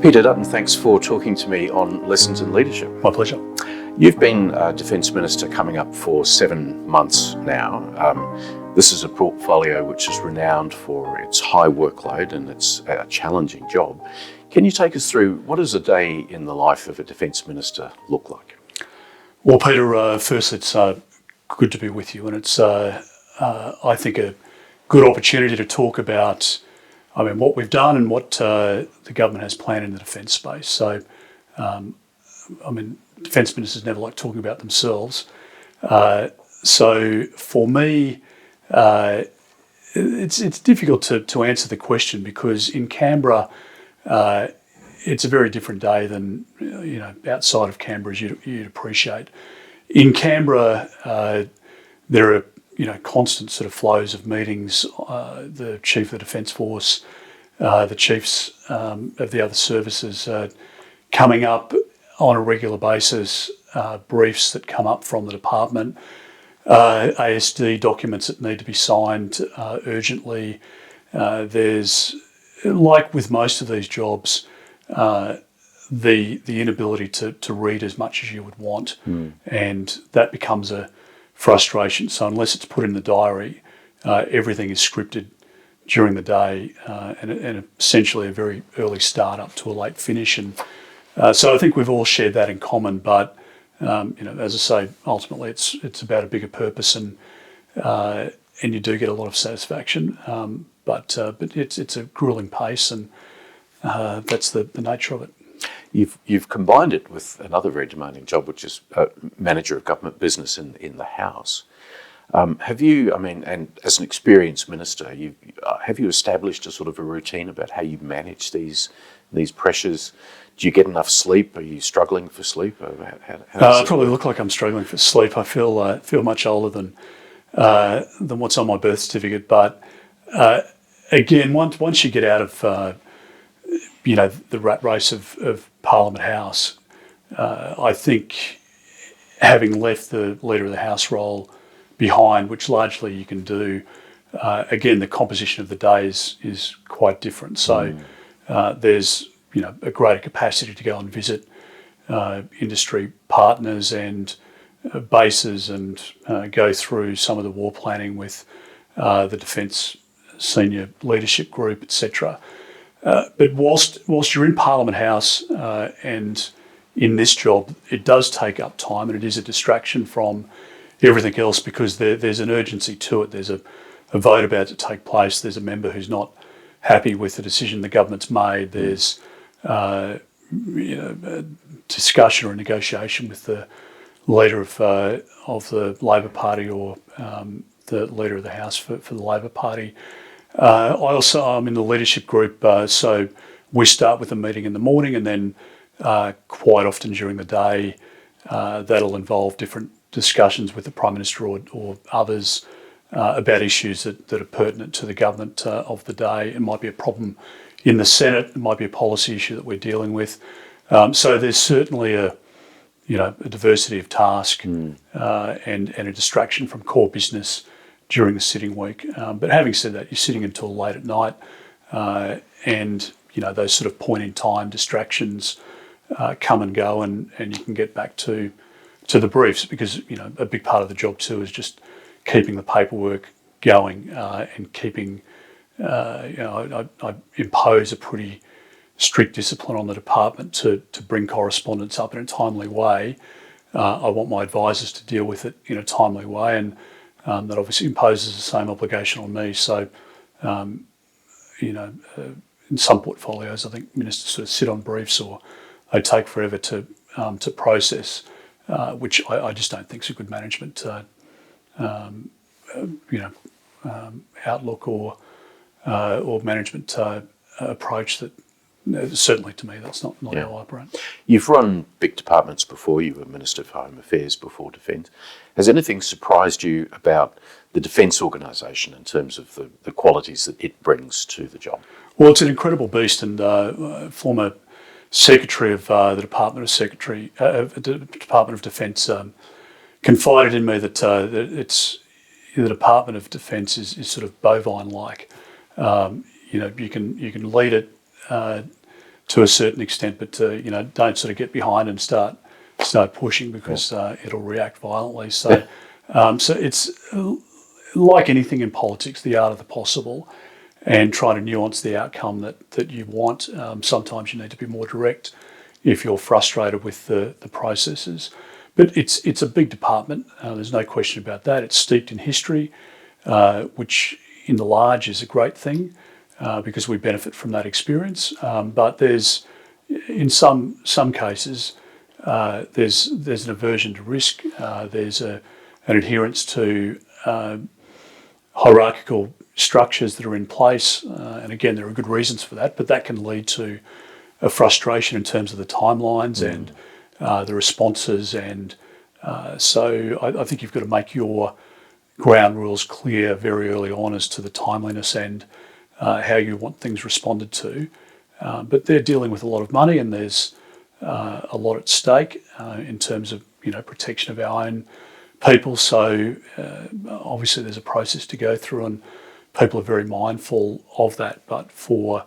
Peter Dutton, thanks for talking to me on Lessons in Leadership. My pleasure. You've been Defence Minister coming up for 7 months now. This is a portfolio which is renowned for its high workload and its challenging job. Can you take us through what does a day in the life of a Defence Minister look like? Well, Peter, first it's good to be with you, and it's I think a good opportunity to talk about what we've done and what the government has planned in the defence space. So, defence ministers never like talking about themselves. So for me, it's difficult to answer the question because in Canberra, it's a very different day than outside of Canberra, as you'd appreciate. In Canberra, there are constant sort of flows of meetings. The Chief of the Defence Force, the chiefs of the other services coming up on a regular basis, briefs that come up from the department, ASD documents that need to be signed urgently. There's, like with most of these jobs, the inability to read as much as you would want, and that becomes a frustration. So unless it's put in the diary, everything is scripted during the day, and essentially a very early start up to a late finish. And so I think we've all shared that in common. But as I say, ultimately it's about a bigger purpose, and you do get a lot of satisfaction. But it's a grueling pace, and that's the nature of it. You've combined it with another very demanding job, which is Manager of Government Business in the House. Have you, and as an experienced minister, have you established a sort of a routine about how you manage these pressures? Do you get enough sleep? Are you struggling for sleep? I probably look like I'm struggling for sleep. I feel much older than what's on my birth certificate. But again, once you get out of the rat race of Parliament House, I think having left the Leader of the House role behind, which largely you can do, again, the composition of the day is quite different. So there's a greater capacity to go and visit industry partners and bases and go through some of the war planning with the Defence Senior Leadership Group, etc. But whilst you're in Parliament House and in this job, it does take up time, and it is a distraction from everything else because there's an urgency to it. There's a vote about to take place. There's a member who's not happy with the decision the government's made. There's a discussion or a negotiation with the leader of the Labor Party or the Leader of the House for the Labor Party. I'm in the leadership group, so we start with a meeting in the morning, and then quite often during the day, that'll involve different discussions with the Prime Minister or others about issues that are pertinent to the government of the day. It might be a problem in the Senate, it might be a policy issue that we're dealing with. So there's certainly a diversity of task and a distraction from core business during the sitting week. But having said that, you're sitting until late at night, and those sort of point in time distractions come and go, and you can get back to the briefs because a big part of the job too is just keeping the paperwork going and keeping. I impose a pretty strict discipline on the department to bring correspondence up in a timely way. I want my advisors to deal with it in a timely way, and that obviously imposes the same obligation on me. So, in some portfolios, I think ministers sort of sit on briefs or they take forever to process, which I just don't think is a good management, outlook or management approach. That certainly to me, that's not how I operate. You've run big departments before. You were Minister for Home Affairs before Defence. Has anything surprised you about the Defence organisation in terms of the qualities that it brings to the job? Well, it's an incredible beast, and former Secretary of the Department of Defence confided in me that it's the Department of Defence is sort of bovine-like. You can lead it to to a certain extent, but don't sort of get behind and start pushing, because it'll react violently. So, so it's like anything in politics, the art of the possible, and trying to nuance the outcome that you want. Sometimes you need to be more direct if you're frustrated with the processes. But it's a big department. There's no question about that. It's steeped in history, which in the large is a great thing, because we benefit from that experience. But there's, in some cases, there's an aversion to risk. There's an adherence to hierarchical structures that are in place. And again, there are good reasons for that, but that can lead to a frustration in terms of the timelines and the responses. And so I think you've got to make your ground rules clear very early on as to the timeliness and how you want things responded to. But they're dealing with a lot of money, and there's a lot at stake in terms of protection of our own people. So obviously there's a process to go through, and people are very mindful of that. But for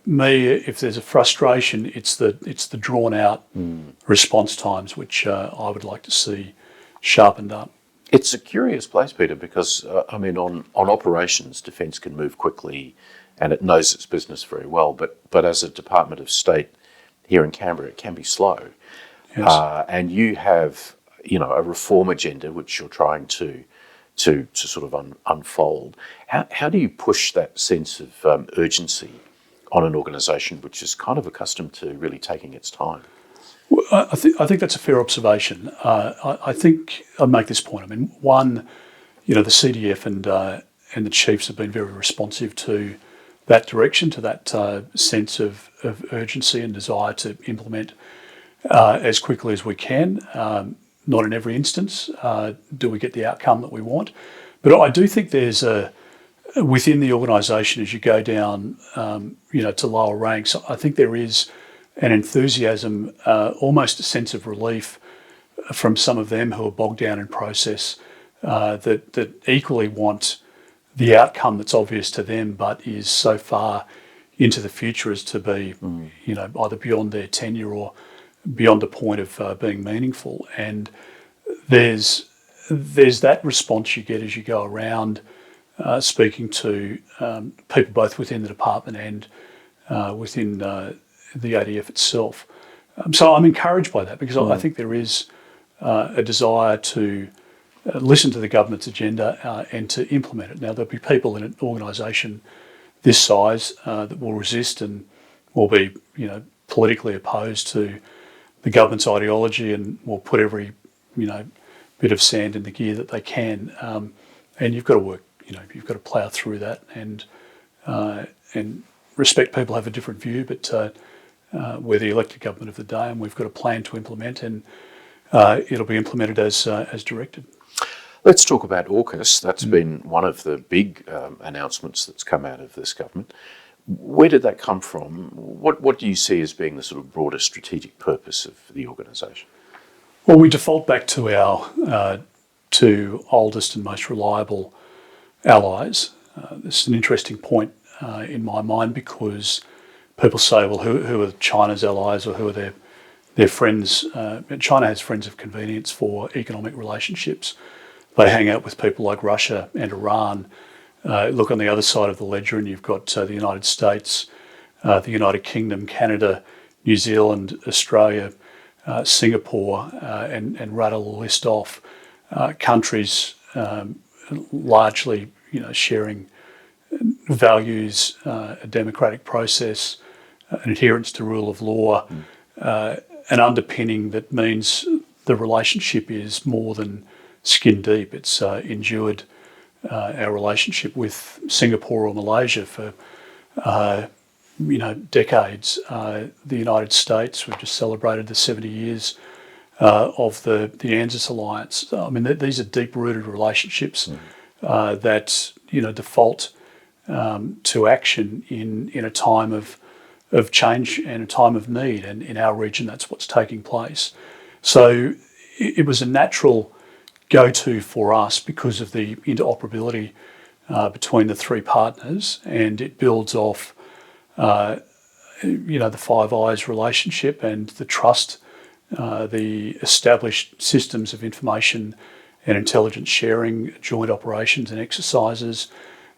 me, if there's a frustration, it's the drawn out response times, which I would like to see sharpened up. It's a curious place, Peter, because on operations, Defence can move quickly, and it knows its business very well. But as a Department of State here in Canberra, it can be slow. Yes. And you have a reform agenda which you're trying to sort of unfold. How do you push that sense of urgency on an organisation which is kind of accustomed to really taking its time? Well, I think that's a fair observation. I think I'd make this point. One, the CDF and the chiefs have been very responsive to that direction, to that sense of urgency and desire to implement as quickly as we can. Not in every instance do we get the outcome that we want, but I do think there's within the organisation, as you go down, to lower ranks, I think there is an enthusiasm, almost a sense of relief from some of them who are bogged down in process, that equally want the outcome that's obvious to them, but is so far into the future as to be, either beyond their tenure or beyond the point of being meaningful. And there's that response you get as you go around, speaking to people both within the department and within the ADF itself. So I'm encouraged by that, because I think there is a desire to listen to the government's agenda and to implement it. Now, there'll be people in an organisation this size that will resist and will be, politically opposed to the government's ideology, and will put every, bit of sand in the gear that they can. And you've got to work, you've got to plough through that and respect people have a different view, but we're the elected government of the day, and we've got a plan to implement, and it'll be implemented as directed. Let's talk about AUKUS. That's been one of the big announcements that's come out of this government. Where did that come from? What do you see as being the sort of broader strategic purpose of the organisation? Well, we default back to our two oldest and most reliable allies. This is an interesting point in my mind, because people say, well, who are China's allies, or who are their friends? China has friends of convenience for economic relationships. They hang out with people like Russia and Iran. Look on the other side of the ledger, and you've got the United States, the United Kingdom, Canada, New Zealand, Australia, Singapore, and rattle the list off. Countries largely, sharing values, a democratic process, an adherence to rule of law, an underpinning that means the relationship is more than skin deep. It's endured our relationship with Singapore or Malaysia for decades. The United States, we've just celebrated the 70 years of the ANZUS alliance. These are deep-rooted relationships that default to action in a time of change and a time of need, and in our region that's what's taking place. So it was a natural go-to for us because of the interoperability between the three partners, and it builds off the Five Eyes relationship and the trust, the established systems of information and intelligence sharing, joint operations and exercises.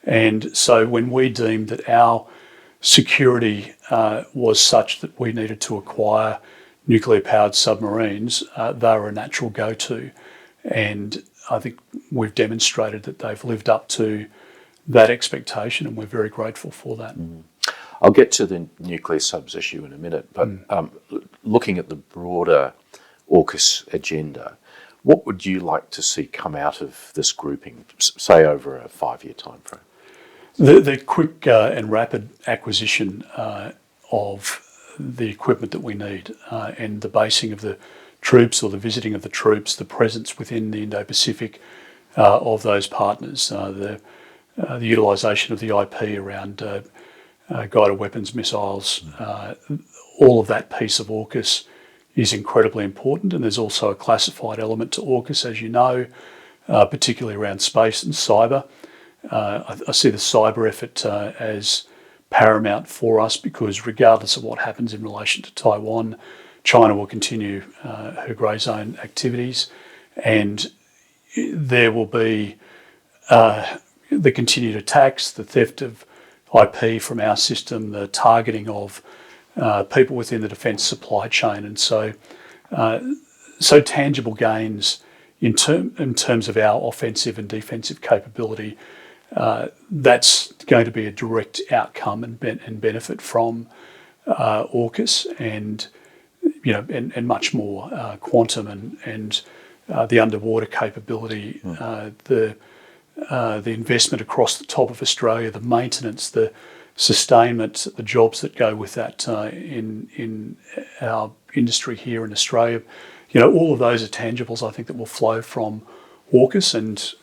And so when we deemed that our security was such that we needed to acquire nuclear-powered submarines, they were a natural go-to. And I think we've demonstrated that they've lived up to that expectation, and we're very grateful for that. I'll get to the nuclear subs issue in a minute, but looking at the broader AUKUS agenda, what would you like to see come out of this grouping, say over a 5-year time frame? The quick and rapid acquisition of the equipment that we need, and the basing of the troops or the visiting of the troops, the presence within the Indo-Pacific of those partners, the utilisation of the IP around guided weapons, missiles, all of that piece of AUKUS is incredibly important. And there's also a classified element to AUKUS, as you know, particularly around space and cyber. I see the cyber effort as paramount for us, because regardless of what happens in relation to Taiwan, China will continue her grey zone activities, and there will be the continued attacks, the theft of IP from our system, the targeting of people within the defence supply chain. And so tangible gains in terms of our offensive and defensive capability, that's going to be a direct outcome and benefit from AUKUS, and much more quantum and the underwater capability, the investment across the top of Australia, the maintenance, the sustainment, the jobs that go with that in our industry here in Australia. All of those are tangibles, I think, that will flow from AUKUS, and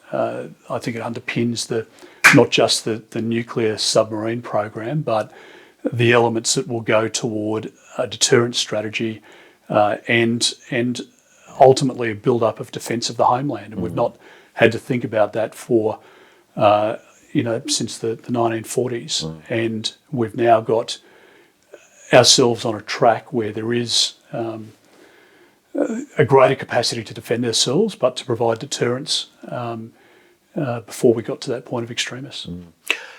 I think it underpins not just the nuclear submarine program, but the elements that will go toward a deterrence strategy and ultimately a build-up of defence of the homeland. And we've not had to think about that for since the 1940s, and we've now got ourselves on a track where there is a greater capacity to defend ourselves, but to provide deterrence before we got to that point of extremis.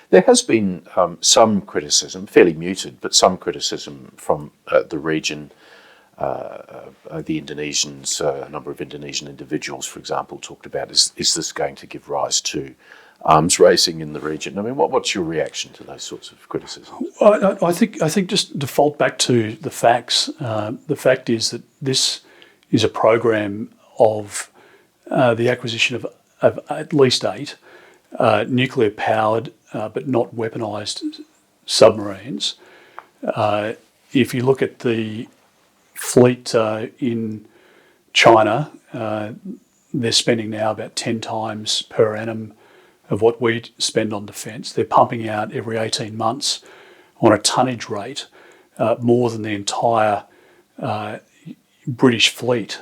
There has been some criticism, fairly muted, but some criticism from the region. The Indonesians, a number of Indonesian individuals, for example, talked about, is this going to give rise to arms racing in the region? I mean, what's your reaction to those sorts of criticisms? I think just default back to the facts. The fact is that this is a program of the acquisition of at least 8 nuclear-powered but not weaponised submarines. If you look at the fleet in China, they're spending now about 10 times per annum of what we spend on defence. They're pumping out every 18 months on a tonnage rate more than the entire British fleet.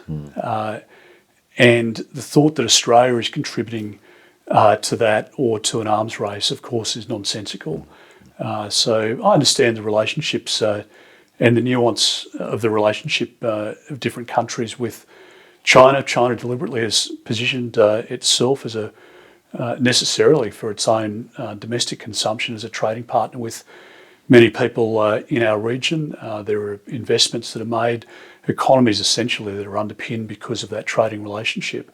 And the thought that Australia is contributing to that or to an arms race, of course, is nonsensical. So I understand the relationships and the nuance of the relationship of different countries with China. China deliberately has positioned itself as necessarily for its own domestic consumption as a trading partner with many people in our region. There are investments that are made, economies essentially that are underpinned because of that trading relationship.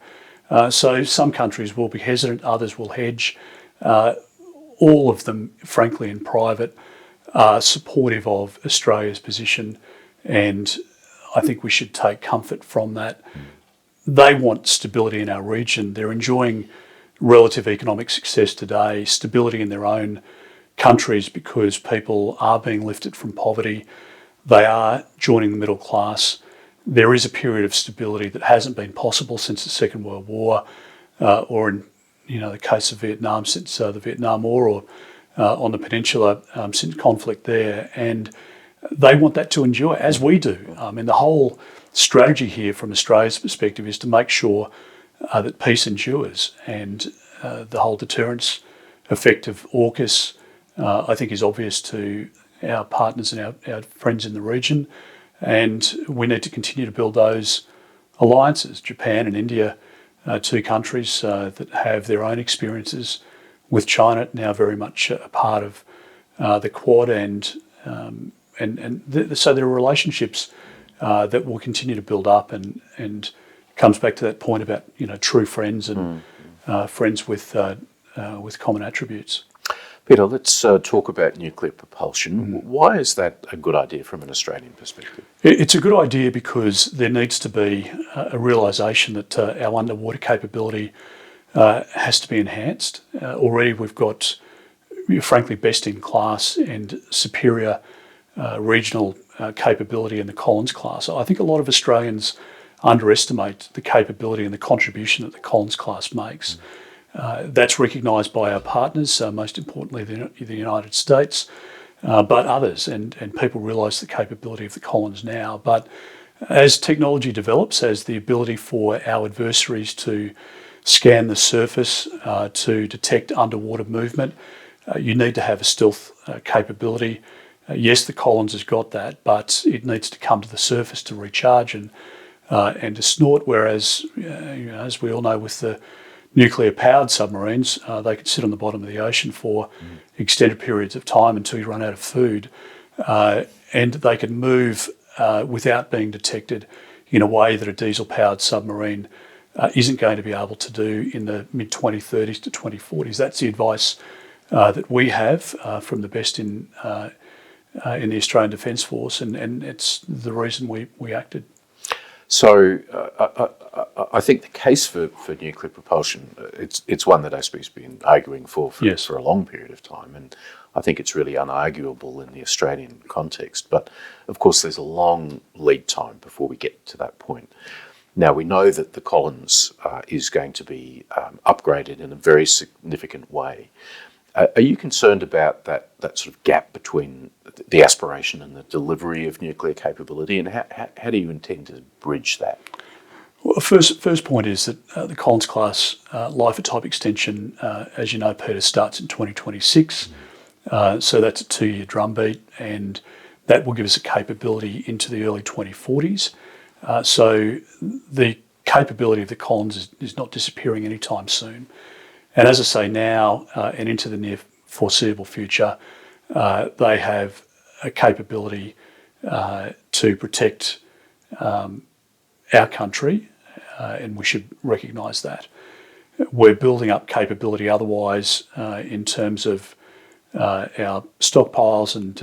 So some countries will be hesitant, others will hedge. All of them, frankly, in private, are supportive of Australia's position, and I think we should take comfort from that. They want stability in our region. They're enjoying relative economic success today, stability in their own countries because people are being lifted from poverty. They are joining the middle class. There is a period of stability that hasn't been possible since the Second World War, or in the case of Vietnam, since the Vietnam War, or on the peninsula since conflict there. And they want that to endure, as we do. And the whole strategy here from Australia's perspective is to make sure that peace endures. And the whole deterrence effect of AUKUS, I think, is obvious to our partners and our friends in the region, and we need to continue to build those alliances. Japan and India, two countries that have their own experiences with China, now very much a part of the Quad, so there are relationships that will continue to build up, and comes back to that point about true friends and friends with common attributes. Peter, let's talk about nuclear propulsion. Why is that a good idea from an Australian perspective? It's a good idea because there needs to be a realisation that our underwater capability has to be enhanced. Already we've got, frankly, best in class and superior regional capability in the Collins class. I think a lot of Australians underestimate the capability and the contribution that the Collins class makes. That's recognised by our partners, most importantly the United States, but others, and people realise the capability of the Collins now. But as technology develops, as the ability for our adversaries to scan the surface, to detect underwater movement, you need to have a stealth capability. Yes, the Collins has got that, but it needs to come to the surface to recharge and to snort, whereas, as we all know, with the nuclear-powered submarines, they could sit on the bottom of the ocean for extended periods of time until you run out of food, and they can move without being detected in a way that a diesel-powered submarine isn't going to be able to do in the mid-2030s to 2040s. That's the advice that we have from the best in the Australian Defence Force, and it's the reason we acted. So I think the case for nuclear propulsion, it's one that ASPE's been arguing for a long period of time, and I think it's really unarguable in the Australian context. But of course, there's a long lead time before we get to that point. Now, we know that the Collins is going to be upgraded in a very significant way. Are you concerned about that sort of gap between the aspiration and the delivery of nuclear capability, and how do you intend to bridge that? Well, first point is that the Collins class life of type extension, as you know, Peter, starts in 2026. So that's a 2-year drumbeat, and that will give us a capability into the early 2040s. So the capability of the Collins is not disappearing anytime soon. And as I say now, and into the near foreseeable future, they have a capability to protect our country, and we should recognise that. We're building up capability otherwise in terms of our stockpiles and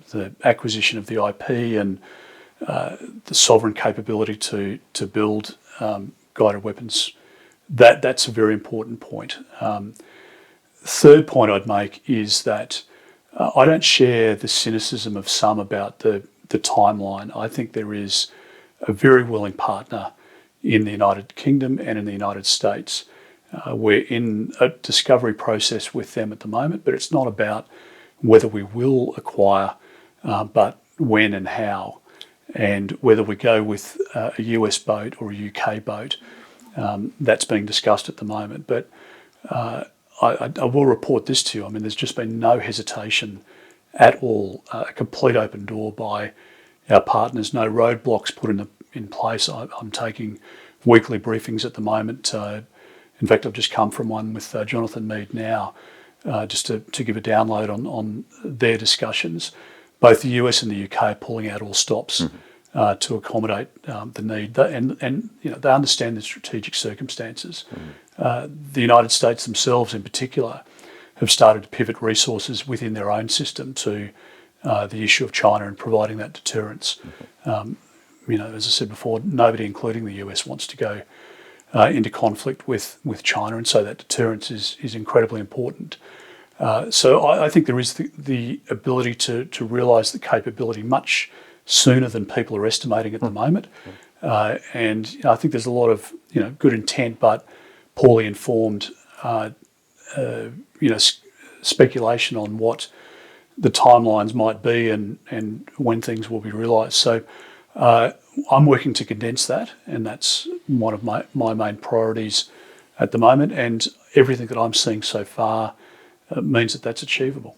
the acquisition of the IP and the sovereign capability to build guided weapons. That's a very important point. Third point I'd make is that I don't share the cynicism of some about the timeline. I think there is a very willing partner in the United Kingdom and in the United States. We're in a discovery process with them at the moment, but it's not about whether we will acquire, but when and how, and whether we go with a US boat or a UK boat. That's being discussed at the moment, but I will report this to you. I mean, there's just been no hesitation at all, a complete open door by our partners, no roadblocks put in place. I'm taking weekly briefings at the moment. In fact, I've just come from one with Jonathan Mead now, just to give a download on their discussions. Both the US and the UK are pulling out all stops to accommodate the need, and they understand the strategic circumstances. The United States themselves, in particular, have started to pivot resources within their own system to the issue of China and providing that deterrence. As I said before, nobody, including the US, wants to go into conflict with China, and so that deterrence is incredibly important. So I think there is the ability to realise the capability much sooner than people are estimating at the moment. And I think there's a lot of good intent, but poorly informed speculation on what the timelines might be and when things will be realised. So I'm working to condense that, and that's one of my main priorities at the moment, and everything that I'm seeing so far means that that's achievable.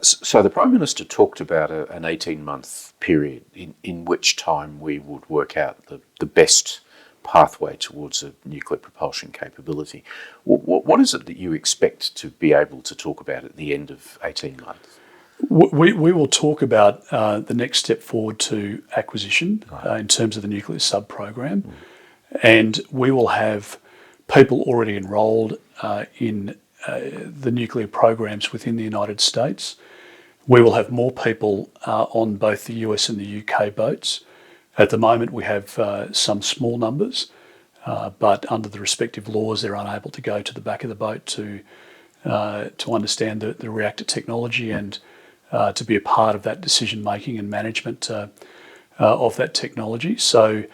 So the Prime Minister talked about an 18-month period in which time we would work out the best pathway towards a nuclear propulsion capability. What is it that you expect to be able to talk about at the end of 18 months? We will talk about the next step forward to acquisition in terms of the nuclear sub program, and we will have people already enrolled in the nuclear programs within the United States. We will have more people on both the US and the UK boats. At the moment, we have some small numbers, but under the respective laws, they're unable to go to the back of the boat to understand the reactor technology and to be a part of that decision making and management of that technology. So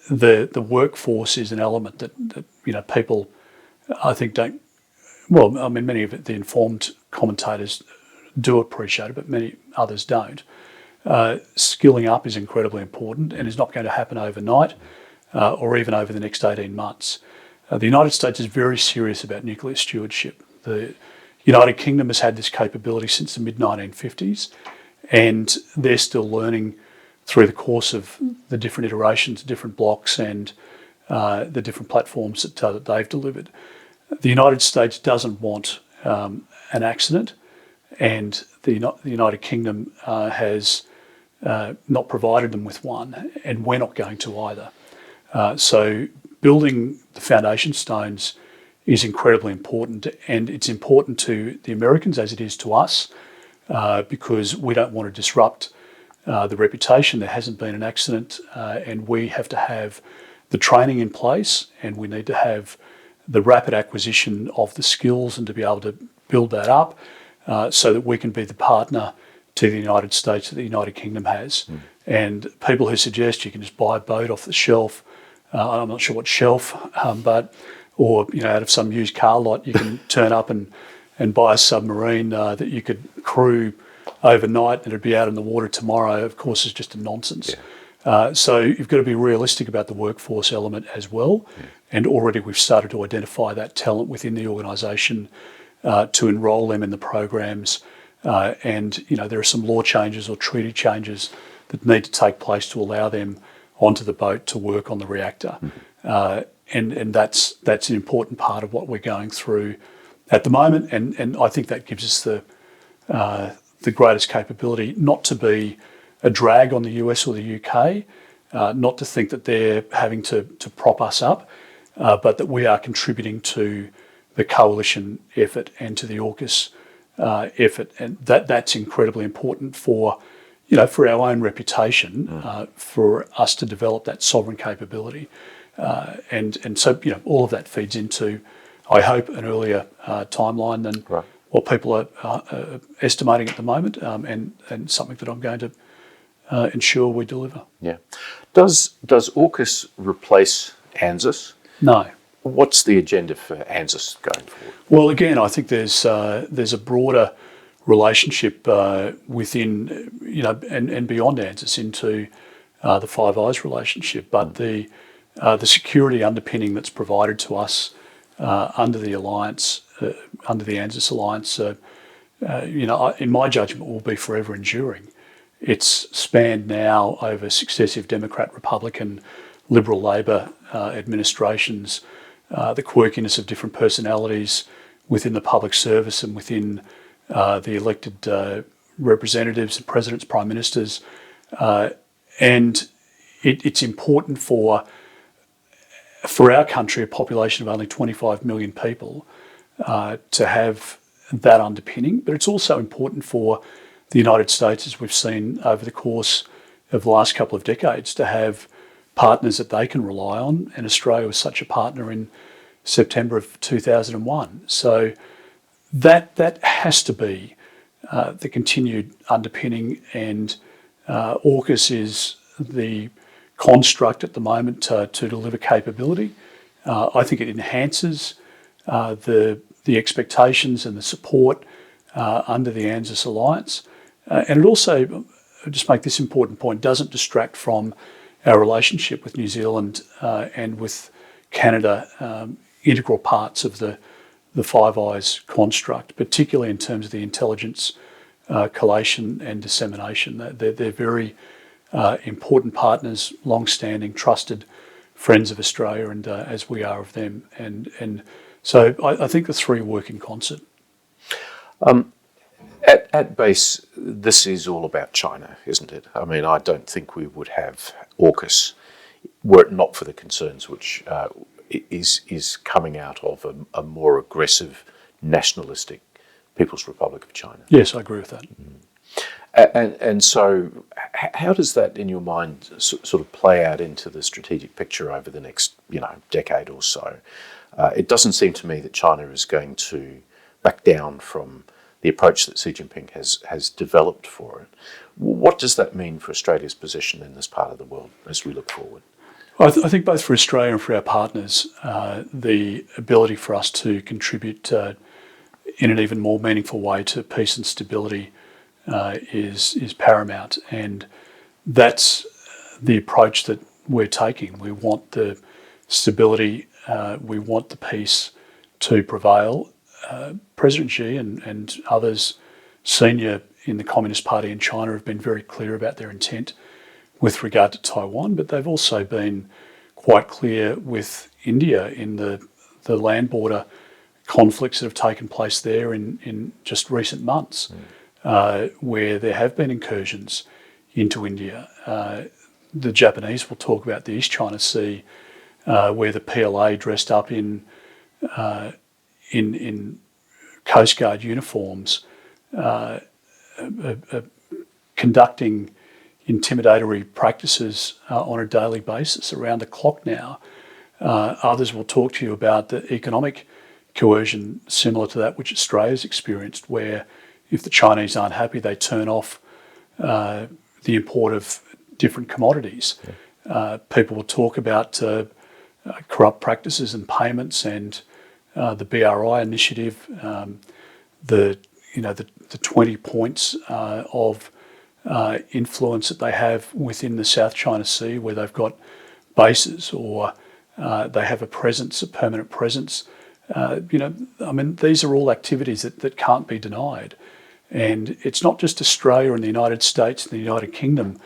the workforce is an element that people, I think, don't. Well, I mean, many of the informed commentators do appreciate it, but many others don't. Skilling up is incredibly important and is not going to happen overnight or even over the next 18 months. The United States is very serious about nuclear stewardship. The United Kingdom has had this capability since the mid-1950s, and they're still learning through the course of the different iterations, different blocks, and the different platforms that they've delivered. The United States doesn't want an accident, and the United Kingdom has not provided them with one, and we're not going to either. So building the foundation stones is incredibly important, and it's important to the Americans as it is to us because we don't want to disrupt the reputation. There hasn't been an accident, and we have to have the training in place, and we need to have the rapid acquisition of the skills and to be able to build that up so that we can be the partner to the United States that the United Kingdom has. And people who suggest you can just buy a boat off the shelf, I'm not sure what shelf, or out of some used car lot, you can turn up and buy a submarine that you could crew overnight and it'd be out in the water tomorrow, of course, is just a nonsense. So you've got to be realistic about the workforce element as well. And already we've started to identify that talent within the organisation to enrol them in the programs. And there are some law changes or treaty changes that need to take place to allow them onto the boat to work on the reactor. And that's an important part of what we're going through at the moment. And I think that gives us the greatest capability not to be a drag on the US or the UK, not to think that they're having to prop us up, but that we are contributing to the coalition effort and to the AUKUS effort. And that's incredibly important for our own reputation, for us to develop that sovereign capability. And so, all of that feeds into, I hope, an earlier timeline than what people are estimating at the moment, and something that I'm going to ensure we deliver. Yeah. Does AUKUS replace ANZUS? No. What's the agenda for ANZUS going forward? Well, again, I think there's a broader relationship within, and beyond ANZUS into the Five Eyes relationship, but the security underpinning that's provided to us under the alliance, under the ANZUS alliance, in my judgment, will be forever enduring. It's spanned now over successive Democrat, Republican, Liberal, Labor administrations, the quirkiness of different personalities within the public service and within the elected representatives, and presidents, prime ministers. And it's important for our country, a population of only 25 million people, to have that underpinning. But it's also important for the United States, as we've seen over the course of the last couple of decades, to have partners that they can rely on. And Australia was such a partner in September of 2001. So that has to be the continued underpinning. And AUKUS is the construct at the moment to deliver capability. I think it enhances the expectations and the support under the ANZUS alliance. And it also, I'll just make this important point, doesn't distract from our relationship with New Zealand and with Canada, integral parts of the Five Eyes construct, particularly in terms of the intelligence collation and dissemination. They're very important partners, long-standing, trusted friends of Australia, and as we are of them. And so I think the three work in concert. At base, this is all about China, isn't it? I mean, I don't think we would have AUKUS were it not for the concerns which is coming out of a more aggressive, nationalistic People's Republic of China. Yes, I agree with that. And so how does that, in your mind, sort of play out into the strategic picture over the next, decade or so? It doesn't seem to me that China is going to back down from the approach that Xi Jinping has developed for it. What does that mean for Australia's position in this part of the world as we look forward? I think both for Australia and for our partners, the ability for us to contribute in an even more meaningful way to peace and stability is paramount, and that's the approach that we're taking. We want the stability, we want the peace to prevail. President Xi and others senior in the Communist Party in China have been very clear about their intent with regard to Taiwan, but they've also been quite clear with India in the land border conflicts that have taken place there in just recent months, where there have been incursions into India. The Japanese will talk about the East China Sea, where the PLA dressed up in Coast Guard uniforms, conducting intimidatory practices on a daily basis around the clock now. Others will talk to you about the economic coercion similar to that which Australia's experienced, where if the Chinese aren't happy, they turn off the import of different commodities. People will talk about corrupt practices and payments and the BRI initiative, the 20 points of influence that they have within the South China Sea, where they've got bases or they have a presence, a permanent presence. These are all activities that can't be denied. And it's not just Australia and the United States and the United Kingdom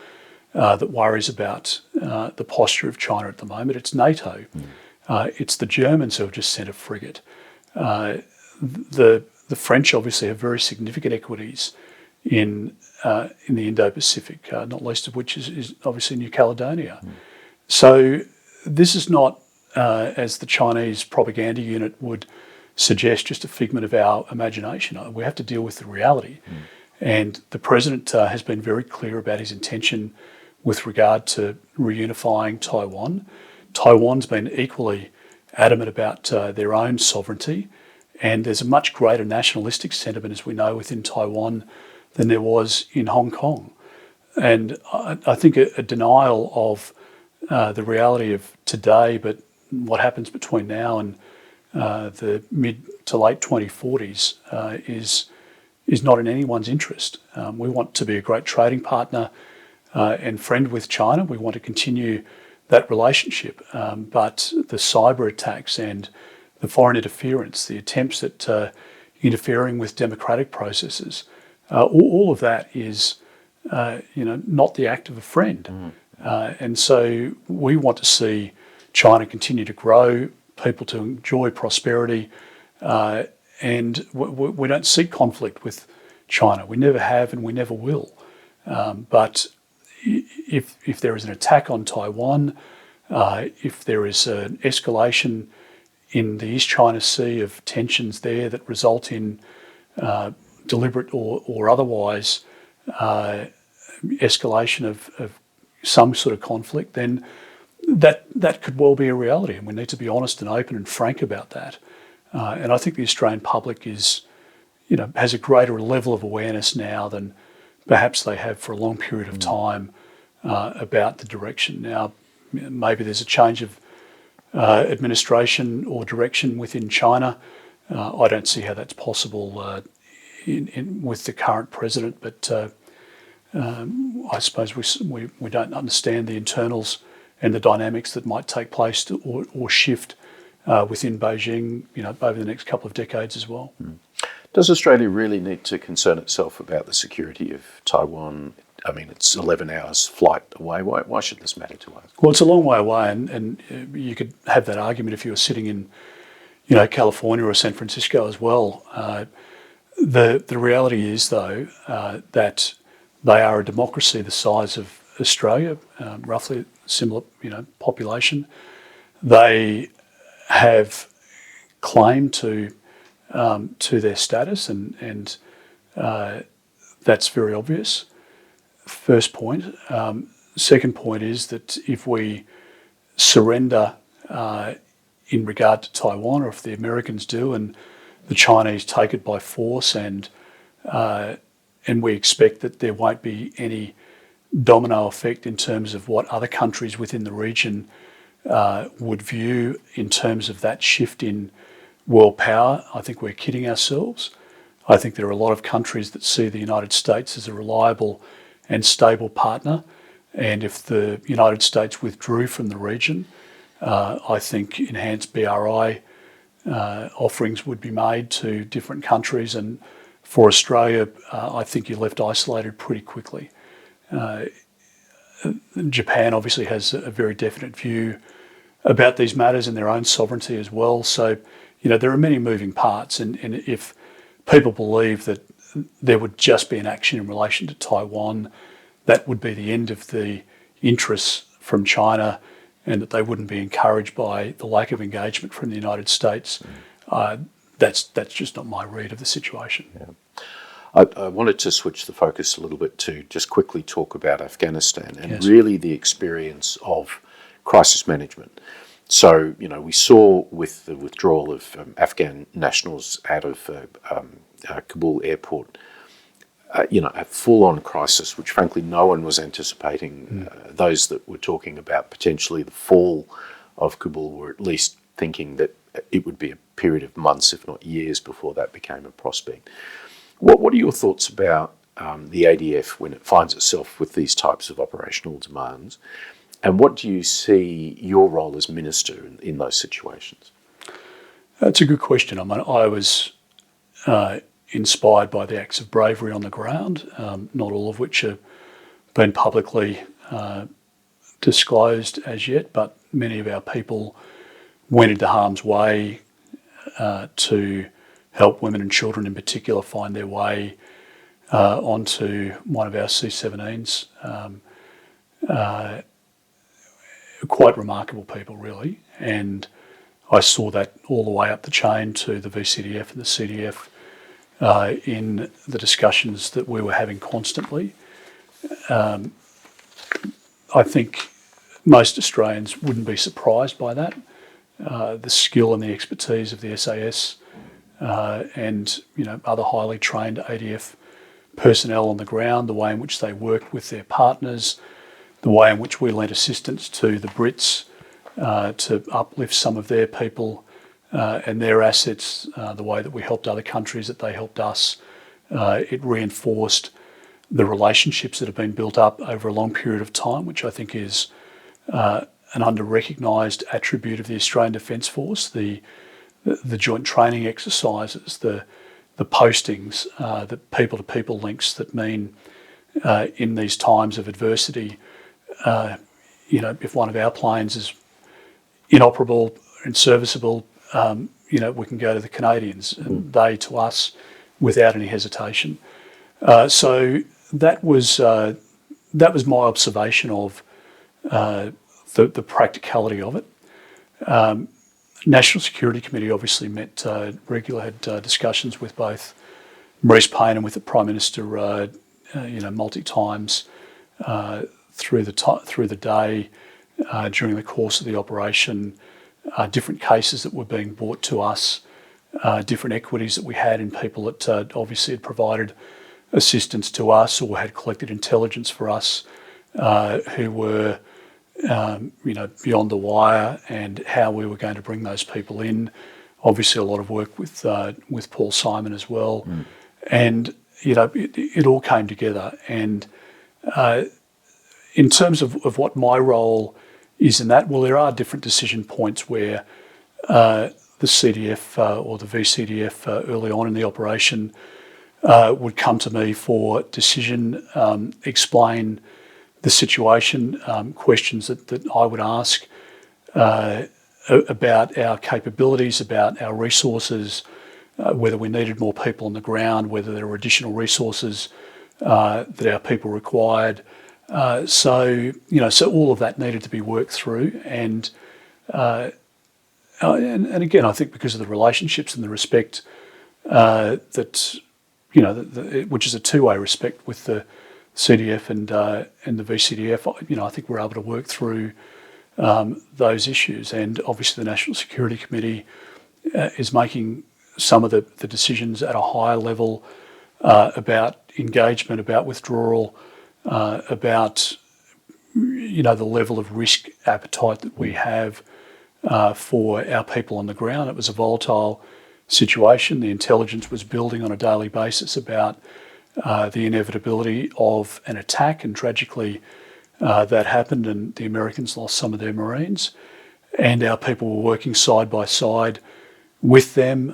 that worries about the posture of China at the moment. It's NATO. It's the Germans who have just sent a frigate. The French obviously have very significant equities in the Indo-Pacific, not least of which is obviously New Caledonia. So this is not, as the Chinese propaganda unit would suggest, just a figment of our imagination. We have to deal with the reality. And the President has been very clear about his intention with regard to reunifying Taiwan. Taiwan's been equally adamant about their own sovereignty, and there's a much greater nationalistic sentiment, as we know, within Taiwan than there was in Hong Kong. And I think a denial of the reality of today, but what happens between now and the mid to late 2040s is not in anyone's interest. We want to be a great trading partner and friend with China. We want to continue that relationship, but the cyber attacks and the foreign interference, the attempts at interfering with democratic processes, all of that is, not the act of a friend. And so we want to see China continue to grow, people to enjoy prosperity, and we don't seek conflict with China. We never have and we never will. But if there is an attack on Taiwan, if there is an escalation in the East China Sea of tensions there that result in deliberate or otherwise escalation of some sort of conflict, then that could well be a reality, and we need to be honest and open and frank about that. And I think the Australian public has a greater level of awareness now than perhaps they have for a long period of time about the direction. Now, maybe there's a change of administration or direction within China. I don't see how that's possible with the current president, but I suppose we don't understand the internals and the dynamics that might take place or shift within Beijing, over the next couple of decades as well. Does Australia really need to concern itself about the security of Taiwan? I mean, it's 11 hours flight away. Why should this matter to us? Well, it's a long way away, and you could have that argument if you were sitting in, California or San Francisco as well. The reality is, though, that they are a democracy the size of Australia, roughly similar, population. They have claim to their status, and that's very obvious. First point. Second point is that if we surrender in regard to Taiwan, or if the Americans do, and the Chinese take it by force, and we expect that there won't be any domino effect in terms of what other countries within the region would view in terms of that shift in world power, I think we're kidding ourselves. I think there are a lot of countries that see the United States as a reliable and stable partner, and if the United States withdrew from the region, I think enhanced BRI offerings would be made to different countries, and for Australia, I think you're left isolated pretty quickly. Japan obviously has a very definite view about these matters and their own sovereignty as well. So, there are many moving parts, and if people believe that there would just be an action in relation to Taiwan, that would be the end of the interests from China, and that they wouldn't be encouraged by the lack of engagement from the United States. That's just not my read of the situation. Yeah. I wanted to switch the focus a little bit to just quickly talk about Afghanistan and Yes. really the experience of crisis management. So, we saw with the withdrawal of Afghan nationals out of Kabul airport, a full-on crisis, which frankly no one was anticipating. Those that were talking about potentially the fall of Kabul were at least thinking that it would be a period of months, if not years, before that became a prospect. What are your thoughts about the ADF when it finds itself with these types of operational demands? And what do you see your role as minister in those situations? That's a good question. I was inspired by the acts of bravery on the ground, not all of which have been publicly disclosed as yet, but many of our people went into harm's way to help women and children in particular find their way onto one of our C-17s. Quite remarkable people, really. And I saw that all the way up the chain to the VCDF and the CDF in the discussions that we were having constantly. I think most Australians wouldn't be surprised by that. The skill and the expertise of the SAS and other highly trained ADF personnel on the ground, the way in which they worked with their partners, the way in which we lent assistance to the Brits to uplift some of their people and their assets, the way that we helped other countries, that they helped us. It reinforced the relationships that have been built up over a long period of time, which I think is an under-recognised attribute of the Australian Defence Force, the joint training exercises, the postings, the people-to-people links that mean in these times of adversity, if one of our planes is inoperable and serviceable, we can go to the Canadians and they to us without any hesitation. So that was my observation of the practicality of it. National Security Committee obviously met regularly, had discussions with both Maurice Payne and with the Prime Minister, multi times through the day during the course of the operation. Different cases that were being brought to us, different equities that we had in people that obviously had provided assistance to us or had collected intelligence for us, who were beyond the wire, and how we were going to bring those people in. Obviously, a lot of work with Paul Simon as well, and it all came together. And in terms of what my role is in that, well, there are different decision points where the CDF or the VCDF early on in the operation would come to me for decision, explain the situation, questions that I would ask about our capabilities, about our resources, whether we needed more people on the ground, whether there were additional resources that our people required. So all of that needed to be worked through, and again, I think because of the relationships and the respect which is a two-way respect with the CDF and the VCDF. I think we're able to work through those issues, and obviously the National Security Committee is making some of the decisions at a higher level about engagement, about withdrawal, about the level of risk appetite that we have for our people on the ground. It was a volatile situation. The intelligence was building on a daily basis about the inevitability of an attack, and tragically that happened, and the Americans lost some of their Marines, and our people were working side by side with them.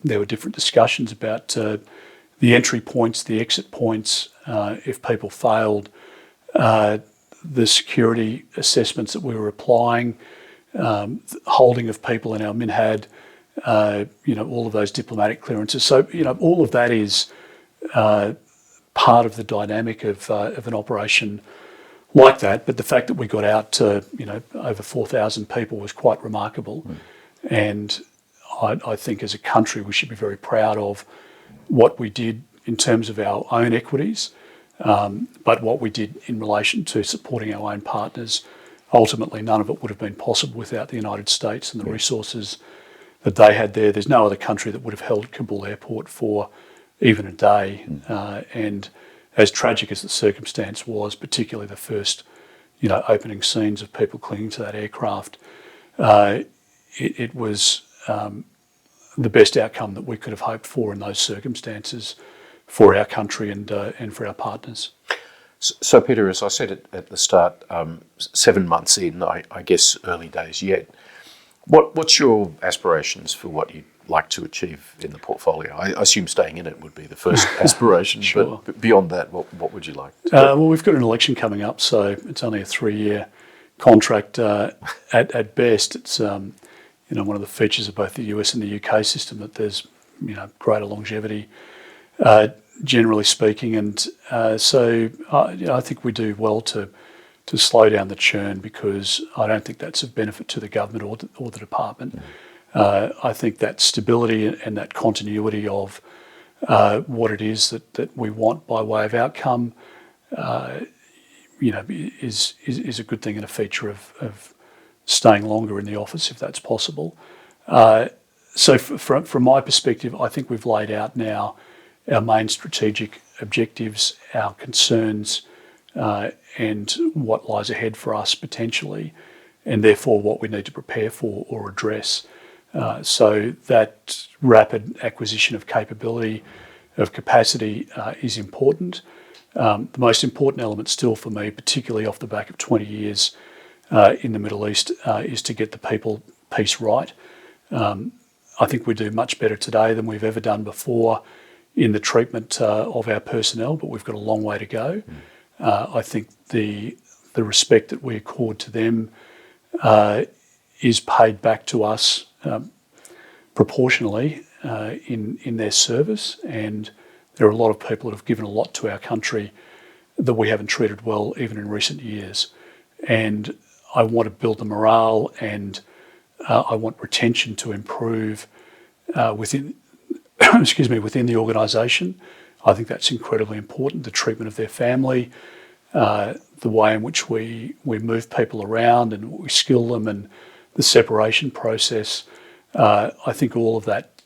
There were different discussions about the entry points, the exit points, if people failed, the security assessments that we were applying, holding of people in our MINHAD, all of those diplomatic clearances. So, all of that is part of the dynamic of an operation like that. But the fact that we got out to, over 4,000 people was quite remarkable. And I think as a country, we should be very proud of what we did in terms of our own equities, but what we did in relation to supporting our own partners. Ultimately, none of it would have been possible without the United States and the resources that they had there. There's no other country that would have held Kabul airport for even a day. And as tragic as the circumstance was, particularly the first, opening scenes of people clinging to that aircraft, it was the best outcome that we could have hoped for in those circumstances for our country and for our partners. So, Peter, as I said at the start, 7 months in, I guess early days yet, what's your aspirations for what you'd like to achieve in the portfolio? I assume staying in it would be the first aspiration, Sure. But beyond that, what would you like to do? Well, we've got an election coming up, so it's only a 3-year contract at best. It's one of the features of both the US and the UK system that there's greater longevity, generally speaking, and so I think we do well to slow down the churn, because I don't think that's of benefit to the government or the department. I think that stability and that continuity of what it is that we want by way of outcome, is a good thing and a feature of staying longer in the office if that's possible. So from my perspective, I think we've laid out now our main strategic objectives, our concerns, and what lies ahead for us potentially, and therefore what we need to prepare for or address. So that rapid acquisition of capability, of capacity, is important. The most important element still for me, particularly off the back of 20 years in the Middle East, is to get the people piece right. I think we do much better today than we've ever done before in the treatment of our personnel, but we've got a long way to go. I think the respect that we accord to them is paid back to us proportionally in their service, and there are a lot of people that have given a lot to our country that we haven't treated well even in recent years. And I want to build the morale, and I want retention to improve within within the organisation. I think that's incredibly important. The treatment of their family, the way in which we move people around and we skill them, and the separation process. I think all of that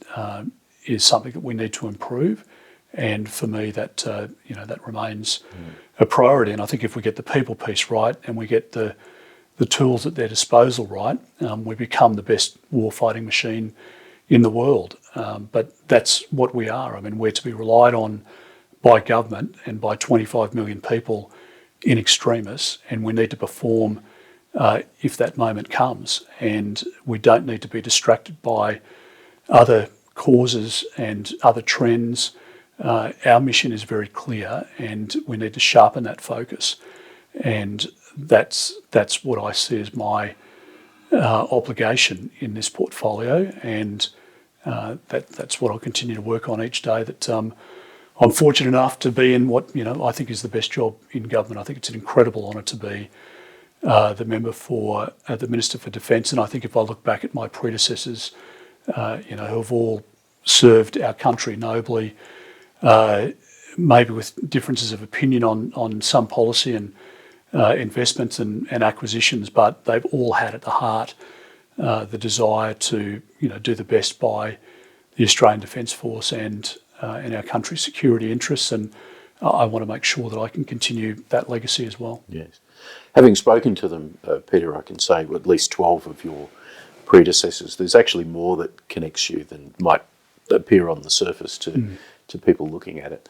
is something that we need to improve, and for me that that remains a priority. And I think if we get the people piece right and we get the tools at their disposal right, we become the best warfighting machine in the world. But that's what we are. I mean, we're to be relied on by government and by 25 million people in extremis, and we need to perform if that moment comes. And we don't need to be distracted by other causes and other trends. Our mission is very clear, and we need to sharpen that focus. And that's what I see as my obligation in this portfolio, and that's what I'll continue to work on each day. That I'm fortunate enough to be in what I think is the best job in government. I think it's an incredible honour to be the member for the Minister for Defence, and I think if I look back at my predecessors, who have all served our country nobly, maybe with differences of opinion on some policy and investments and acquisitions, but they've all had at the heart the desire to do the best by the Australian Defence Force and our country's security interests, and I want to make sure that I can continue that legacy as well. Yes. Having spoken to them, Peter, I can say at least 12 of your predecessors, there's actually more that connects you than might appear on the surface to people looking at it.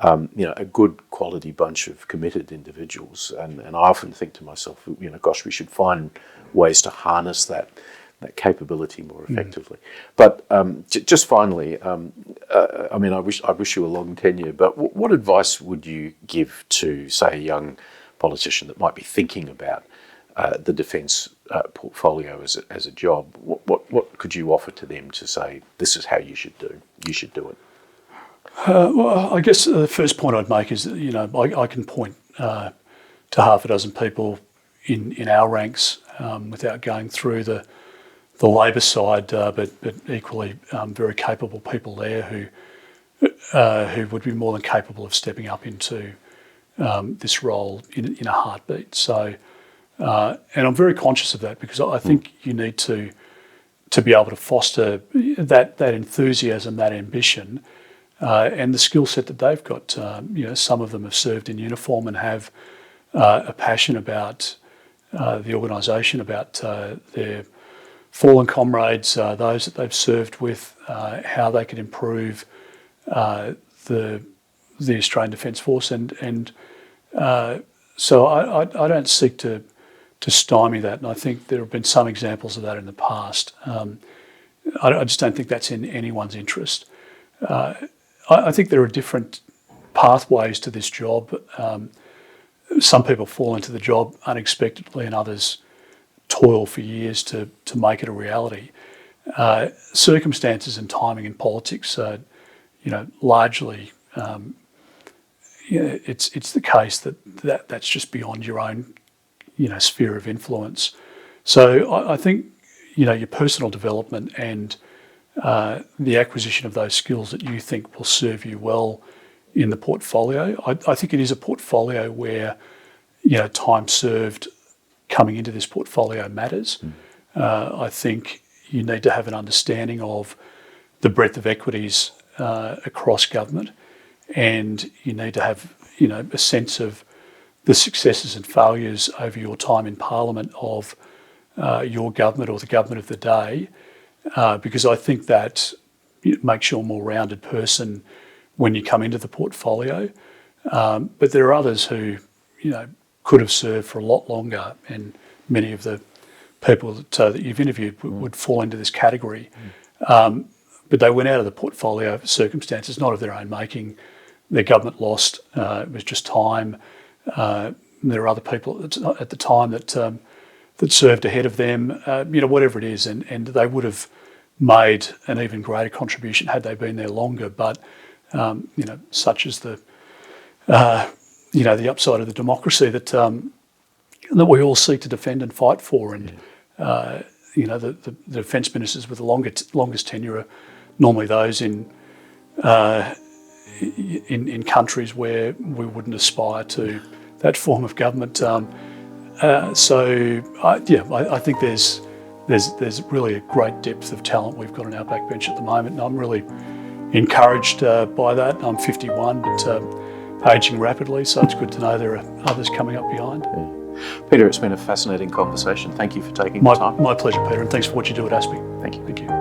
A good quality bunch of committed individuals, and I often think to myself, gosh, we should find ways to harness that capability more effectively. But just finally, I wish you a long tenure, but what advice would you give to, say, a young politician that might be thinking about the defence portfolio as a job? What could you offer to them to say, this is how you should do it? Well, I guess the first point I'd make is that, I can point to half a dozen people in our ranks without going through the Labor side, but equally very capable people there who would be more than capable of stepping up into this role in a heartbeat. So, and I'm very conscious of that, because I think you need to be able to foster that enthusiasm, that ambition, and the skill set that they've got. Some of them have served in uniform and have a passion about the organisation, about their fallen comrades, those that they've served with, how they can improve the Australian Defence Force, and so I don't seek to stymie that, and I think there have been some examples of that in the past. I just don't think that's in anyone's interest. I think there are different pathways to this job. Some people fall into the job unexpectedly, and others toil for years to make it a reality. Circumstances and timing in politics, largely, it's the case that's just beyond your own, sphere of influence. So I think, your personal development and the acquisition of those skills that you think will serve you well in the portfolio. I think it is a portfolio where, time served coming into this portfolio matters. I think you need to have an understanding of the breadth of equities across government, and you need to have, a sense of the successes and failures over your time in Parliament of your government or the government of the day, because I think that makes you a more rounded person when you come into the portfolio. But there are others who, could have served for a lot longer, and many of the people that you've interviewed would fall into this category. But they went out of the portfolio for circumstances not of their own making. Their government lost. It was just time. There are other people at the time that served ahead of them. Whatever it is, and they would have made an even greater contribution had they been there longer. But such is the upside of the democracy that we all seek to defend and fight for. And the defence ministers with the longest tenure are normally those in countries where we wouldn't aspire to that form of government. I think there's really a great depth of talent we've got on our backbench at the moment, and I'm really encouraged by that. I'm 51, but ageing rapidly, so it's good to know there are others coming up behind. Yeah. Peter, it's been a fascinating conversation. Thank you for taking the time. My pleasure, Peter, and thanks for what you do at ASPI. Thank you. Thank you.